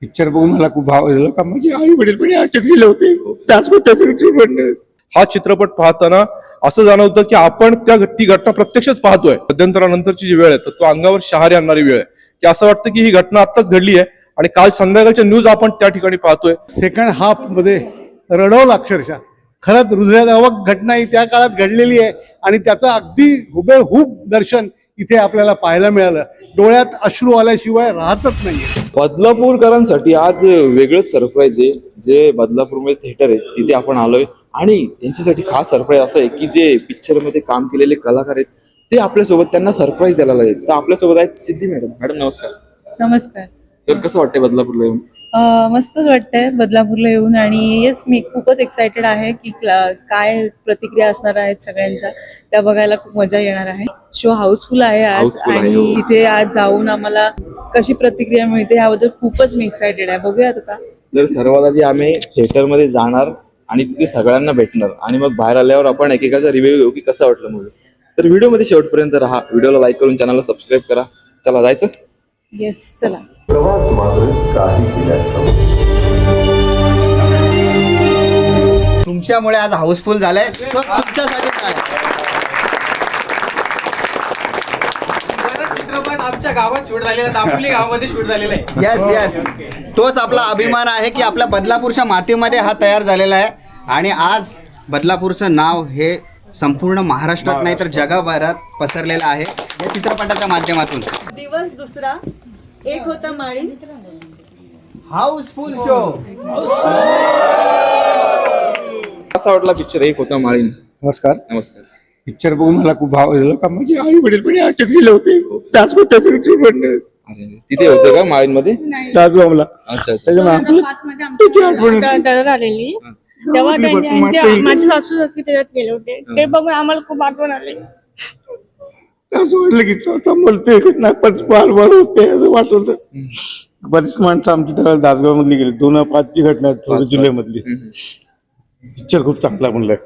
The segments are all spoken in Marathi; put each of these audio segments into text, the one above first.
पिक्चर बघून मला खूप भाव झाला का माझे आई वडील पण याच्यात गेले होते त्याच पण हा चित्रपट पाहताना असं जाणवतं की आपण ती घटना प्रत्यक्षच पाहतोय. मध्यंतरानंतरची जी वेळ आहे तर तो अंगावर शहारे आणणारी वेळ आहे की असं वाटतं की ही घटना आत्ताच घडली आहे आणि काल संध्याकाळच्या न्यूज आपण त्या ठिकाणी पाहतोय. सेकंड हाफ मध्ये रडवलं अक्षरशः. खरंच हृदयद्रावक घटना ही त्या काळात घडलेली आहे आणि त्याचं अगदी हुबेहूब दर्शन इथे आपल्याला पाहायला मिळालं. डोळ्यात अश्रू आल्याशिवाय राहतच नाहीये. बदलापूरकरांसाठी आज वेगळंच सरप्राईज आहे. जे बदलापूरमध्ये थिएटर आहे तिथे आपण आलोय आणि त्यांच्यासाठी खास सरप्राईज असं आहे की जे पिक्चरमध्ये काम केलेले कलाकार आहेत ते आपल्यासोबत त्यांना सरप्राईज द्यायला लागले. तर आपल्यासोबत आहेत सिद्धी मॅडम. मॅडम नमस्कार. नमस्कार. तर कसं वाटतंय बदलापूरला येऊन? मस्तच वाटतंय बदलापूरला येऊन आणि येस मी खूपच एक्सायटेड आहे की काय प्रतिक्रिया असणार आहेत सगळ्यांच्या त्या बघायला खूप मजा येणार आहे. शो हाऊसफुल आहे आज Houseful आहे, आणि हो. इथे आज जाऊन आम्हाला कशी प्रतिक्रिया मिळते याबद्दल खूपच मी एक्सायटेड आहे. बघूयात आता. तर सर्वात आधी आम्ही थिएटरमध्ये जाणार आणि तिथे सगळ्यांना भेटणार आणि मग बाहेर आल्यावर आपण एकेकाचा रिव्ह्यू घेऊ की कसं वाटलं मूवी. तर व्हिडिओमध्ये शेवटपर्यंत राहा. व्हिडिओला लाईक करून चॅनलला सबस्क्राईब करा. चला जायचं. येस चला. प्रवास मात्र काही केल्याचं तुमच्यामुळे आज हाऊसफुल झालंय. तुमच्यासाठी काय चित्रपट आमच्या गावात शूट झालेला, दापोली गावामध्ये शूट झालेला आहे. यस यस तोच आपला अभिमान आहे की आपल्या बदलापूरच्या मातीमध्ये हा तयार झालेला आहे. आणि आज बदलापूरचं नाव हे संपूर्ण महाराष्ट्रात नाही तर जगभरात पसरलेलं आहे या चित्रपटाच्या माध्यमातून. दिवस दुसरा एक होता माळी हाऊसफुल शो. कसा वाटला पिक्चर एक होता माळीन? नमस्कार. नमस्कार. पिक्चर बघून मला खूप भाव झाला का माझे आई वडील पण याच्यात गेले होते त्याच पण अरे, तिथे होते का माळीन मध्ये? आम्हाला अच्छा अच्छा. त्याच्यामुळे त्याची आठवण आलेली तेव्हा माझे सासू सासरी त्याच्यात गेले होते. ते बघून आम्हाला खूप आठवण आली. असं वाटलं की स्वतः बोलतोय घटना बार होते असं वाटत होतं. बरीच माणसं आमची त्याला दासगाव मधली गेली. 2005ची घटना आहे, 4 जुलै मधली. पिक्चर खूप चांगला म्हणलाय.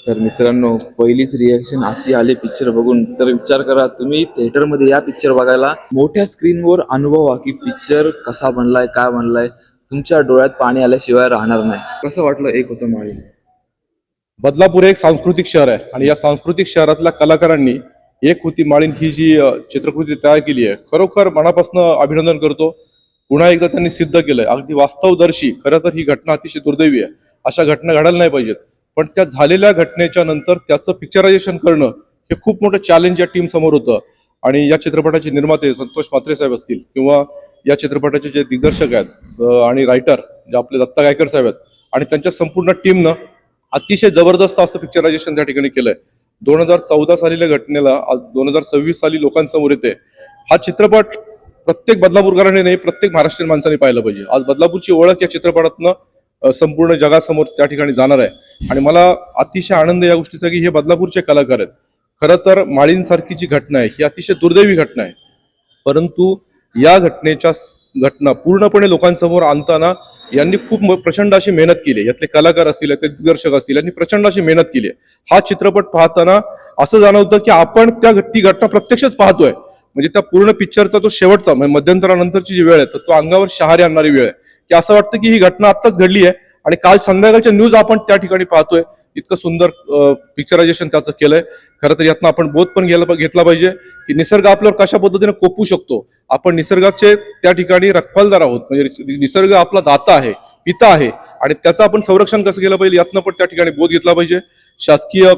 तर मित्रांनो पहिलीच रिएक्शन अशी आली पिक्चर बघून. तर विचार करा तुम्ही थिएटरमध्ये या पिक्चर बघायला, मोठ्या स्क्रीनवर अनुभवा की पिक्चर कसा बनलाय काय बनलाय. तुमच्या डोळ्यात पाणी आल्याशिवाय राहणार नाही. कसं वाटलं एक होतं माळी? बदलापूर एक सांस्कृतिक शहर आहे आणि या सांस्कृतिक शहरातल्या कलाकारांनी एक होती माळीन ही जी चित्रकृती तयार केली आहे खरोखर मनापासून अभिनंदन करतो. पुन्हा एकदा त्यांनी सिद्ध केलंय अगदी वास्तवदर्शी. खरं तर ही घटना अतिशय दुर्दैवी आहे. अशा घटना घडायला नाही पाहिजेत. पण त्या झालेल्या घटनेच्या नंतर त्याचं पिक्चरायझेशन करणं हे खूप मोठं चॅलेंज या टीम समोर होतं. आणि या चित्रपटाचे निर्माते संतोष म्हात्रे साहेब असतील किंवा या चित्रपटाचे जे दिग्दर्शक आहेत आणि रायटर जे आपले दत्ता गायकर साहेब आहेत आणि त्यांच्या संपूर्ण टीमनं अतिशय जबरदस्त असं पिक्चरायझेशन त्या ठिकाणी केलंय. 2014 सालीच्या घटनेला आज 2026 साली लोकांसमोर येते. हा चित्रपट प्रत्येक बदलापूरकरांनी नाही प्रत्येक महाराष्ट्रीयन माणसाने पाहिलं पाहिजे. आज बदलापूरची ओळख या चित्रपटातनं संपूर्ण जगासमोर त्या ठिकाणी जाणार आहे आणि मला अतिशय आनंद या गोष्टीचा की हे बदलापूरचे कलाकार आहेत. खरं तर माळींसारखी जी घटना आहे ही अतिशय दुर्दैवी घटना आहे. परंतु या घटना पूर्णपणे लोकांसमोर आणताना यांनी खूप प्रचंड अशी मेहनत केली. यातले कलाकार असतील यातले दिग्दर्शक असतील यांनी प्रचंड अशी मेहनत केली. हा चित्रपट पाहताना असं जाणवतं की आपण ती घटना प्रत्यक्षच पाहतोय. म्हणजे त्या पूर्ण पिक्चरचा तो शेवटचा म्हणजे मध्यंतरानंतरची जी वेळ आहे तर तो अंगावर शहारे आणणारी वेळ आहे की असं वाटतं की ही घटना आत्ताच घडली आहे आणि काल संध्याकाळच्या न्यूज आपण त्या ठिकाणी पाहतोय. इतकं सुंदर पिक्चरायझेशन त्याचं केलंय. खरं तर यातनं आपण बोध पण घेतला पाहिजे की निसर्ग आपल्यावर कशा पद्धतीने कोपू शकतो. आपण निसर्गाचे त्या ठिकाणी रखवालदार आहोत. म्हणजे निसर्ग आपला दाता आहे, पिता आहे आणि त्याचं आपण संरक्षण कसं केलं पाहिजे यातनं पण त्या ठिकाणी बोध घेतला पाहिजे. शासकीय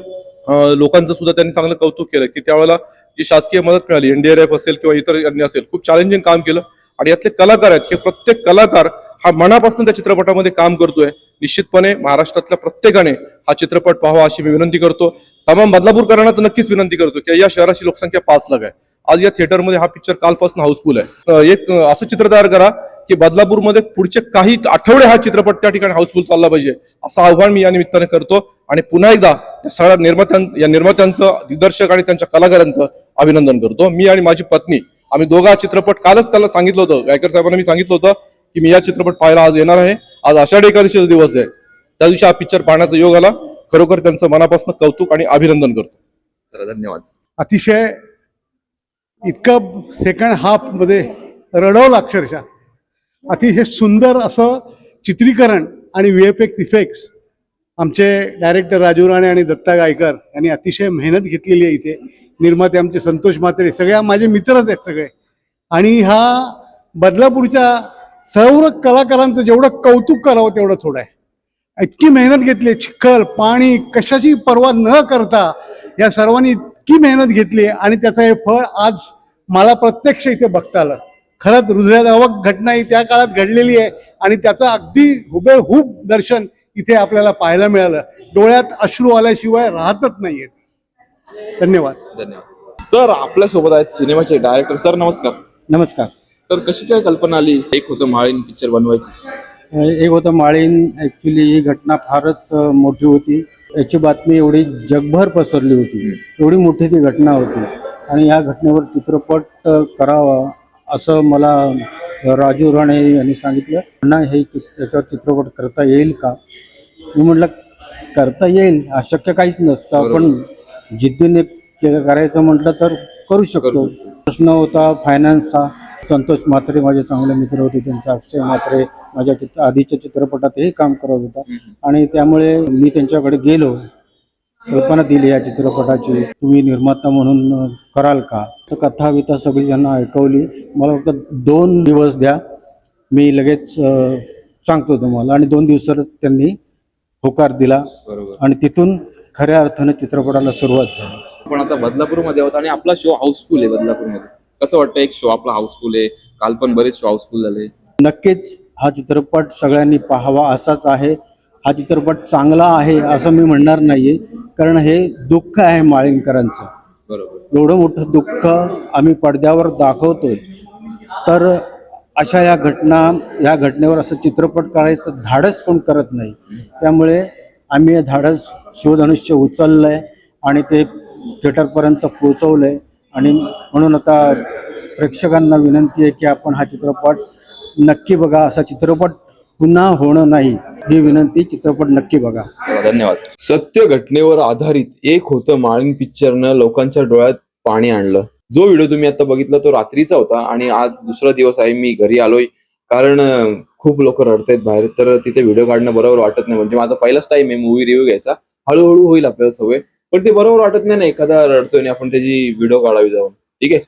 लोकांचं सुद्धा त्यांनी चांगलं कौतुक केलं की त्यावेळेला जी शासकीय मदत मिळाली NDRF असेल किंवा इतर यांनी असेल खूप चॅलेंजिंग काम केलं. आणि यातले कलाकार आहेत हे प्रत्येक कलाकार हा मनापासून त्या चित्रपटामध्ये काम करतोय. निश्चितपणे महाराष्ट्रातल्या प्रत्येकाने हा चित्रपट पाहावा अशी मी विनंती करतो. तमाम बदलापूरकरांना तर नक्कीच विनंती करतो की या शहराची लोकसंख्या 5 लाख आहे. आज या थिएटरमध्ये हा पिक्चर कालपासून हाऊसफुल आहे. एक असं चित्र तयार करा की बदलापूरमध्ये पुढचे काही आठवडे हा चित्रपट त्या ठिकाणी हाऊसफुल चालला पाहिजे असं आव्हान मी या निमित्ताने करतो. आणि पुन्हा एकदा या सगळ्या निर्मात्यांचं दिग्दर्शक आणि त्यांच्या कलाकारांचं अभिनंदन करतो. मी आणि माझी पत्नी आम्ही दोघा हा चित्रपट कालच त्याला सांगितलं होतं. गायकर साहेबांना मी सांगितलं होतं की मी या चित्रपट पाहायला आज येणार आहे. आज आषाढी एकादशीचा दिवस आहे. त्या दिवशी हा पिक्चर पाहण्याचा योग आला. खरोखर त्यांचं मनापासून कौतुक आणि अभिनंदन करतो. तर धन्यवाद. अतिशय इतकं सेकंड हाफ मध्ये रडवलं अक्षरशः. अतिशय सुंदर असं चित्रीकरण आणि VFX इफेक्ट्स आमचे डायरेक्टर राजू राणे आणि दत्ता गायकर यांनी अतिशय मेहनत घेतलेली आहे. इथे निर्माते आमचे संतोष म्हात्रे सगळ्या माझे मित्रच आहेत सगळे. आणि हा बदलापूरच्या सर्व कलाकारांचं जेवढं कौतुक करावं तेवढं थोडं आहे. इतकी मेहनत घेतली, चिखल पाणी कशाची पर्वा न करता या सर्वांनी इतकी मेहनत घेतली आणि त्याचं हे फळ आज मला प्रत्यक्ष इथे बघता आलं. खरंच हृदयावक घटना ही त्या काळात घडलेली आहे आणि त्याचं अगदी हुबेहूब दर्शन इथे आपल्याला पाहायला मिळालं. डोळ्यात अश्रू आल्याशिवाय राहतच नाहीये. धन्यवाद. धन्यवाद. तर आपल्यासोबत आहेत सिनेमाचे डायरेक्टर सर. नमस्कार. नमस्कार. तर कशी काय कल्पना आली एक होतं माळीन पिक्चर बनवायची? एक होतं माळीन. ॲक्च्युली ही घटना फारच मोठी होती. याची बातमी एवढी जगभर पसरली होती, एवढी मोठी ती घटना होती आणि या घटनेवर चित्रपट करावा असं मला राजू राणे यांनी सांगितलं. ना हे याच्यावर चित्रपट करता येईल का? मी म्हटलं करता येईल, अशक्य काहीच नसतं. आपण जिद्दीने करायचं म्हटलं तर करू शकतो. प्रश्न होता फायनान्सचा. संतोष म्हात्रे माझे चांगले मित्र होते, त्यांचा अक्षय म्हात्रे माझ्या आधीच्या चित्रपटातही काम करत होता आणि त्यामुळे मी त्यांच्याकडे गेलो, कल्पना दिली या चित्रपटाची, तुम्ही निर्माता म्हणून कराल का? तर कथा विथा सगळी त्यांना ऐकवली. मला फक्त 2 दिवस द्या, मी लगेच सांगतो तुम्हाला. आणि 2 दिवसात त्यांनी होकार दिला आणि तिथून खऱ्या अर्थानं चित्रपटाला सुरुवात झाली. आपण आता बदलापूरमध्ये आहोत आणि आपला शो हाऊसफुल आहे बदलापूरमध्ये. कसं वाटतं एक शो आपला हाऊसफुल आहे? काल पण बरेच शो हाऊसफुल झाले. नक्कीच हा चित्रपट सगळ्यांनी पाहावा असाच आहे. हा चित्रपट चांगला आहे असं मी म्हणणार नाहीये, कारण हे दुःख आहे माळीणकरांचं. बरोबर. एवढं मोठं दुःख आम्ही पडद्यावर दाखवतोय, तर अशा या घटनेवर असं चित्रपट काढायचं धाडस कोण करत नाही. त्यामुळे आम्ही हे धाडस शिवधनुष्य उचललंय आणि ते थिएटरपर्यंत पोहोचवलंय. आणि म्हणून आता प्रेक्षकांना विनंती आहे की आपण हा चित्रपट नक्की बघा. असा चित्रपट पुन्हा होणं नाही ही विनंती. चित्रपट नक्की बघा. धन्यवाद. सत्य घटनेवर आधारित एक होतं माळीन पिक्चरनं लोकांच्या डोळ्यात पाणी आणलं. जो व्हिडिओ तुम्ही आता बघितला तो रात्रीचा होता आणि आज दुसरा दिवस आहे. मी घरी आलोय कारण खूप लोक रडतायत बाहेर, तर तिथे व्हिडिओ काढणं बरोबर वाटत नाही. म्हणजे माझा पहिलाच टाइम आहे मूवी रिव्ह्यू घ्यायचा. हळूहळू होईल आपल्याला सवय, पण ते बरोबर वाटत नाही ना एखादा रडतोय आणि आपण त्याची व्हिडिओ काढावी जाऊन. ठीक आहे,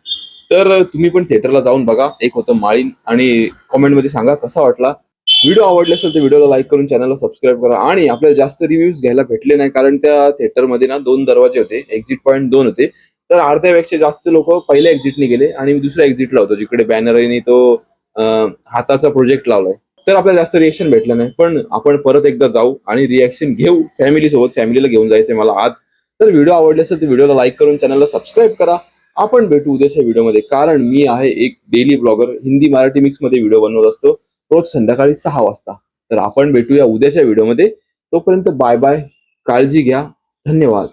तर तुम्ही पण थिएटरला जाऊन बघा एक होतं माळीन आणि कॉमेंटमध्ये सांगा कसा वाटला. व्हिडिओ आवडले असेल तर व्हिडिओला लाईक करून चॅनलला सबस्क्राईब करा. आणि आपल्याला जास्त रिव्ह्यूज घ्यायला भेटले नाही कारण त्या थिएटरमध्ये ना 2 दरवाजे होते, एक्झिट पॉईंट 2 होते. तर अर्ध्यापेक्षा जास्त लोक पहिल्या एक्झिटने गेले आणि मी दुसऱ्या एक्झिटला होतो जिकडे बॅनरने तो हाताचा प्रोजेक्ट लावलाय. तर आपल्याला जास्त रिएक्शन भेटलं नाही, पण आपण परत एकदा जाऊ आणि रिएक्शन घेऊ फॅमिली सोबत. फॅमिलीला घेऊन जायचंय मला आज. तर व्हिडिओ आवडले असेल तर व्हिडिओला लाईक करून चॅनलला सबस्क्राईब करा. आपण भेटू उद्याच्या व्हिडिओमध्ये, कारण मी आहे एक daily blogger. Hindi Marathi mix मध्ये व्हिडिओ बनवत असतो रोज संध्याकाळी 6 वाजता. तर आपण भेटूया उद्याच्या व्हिडिओमध्ये. तोपर्यंत बाय बाय, काळजी घ्या, धन्यवाद.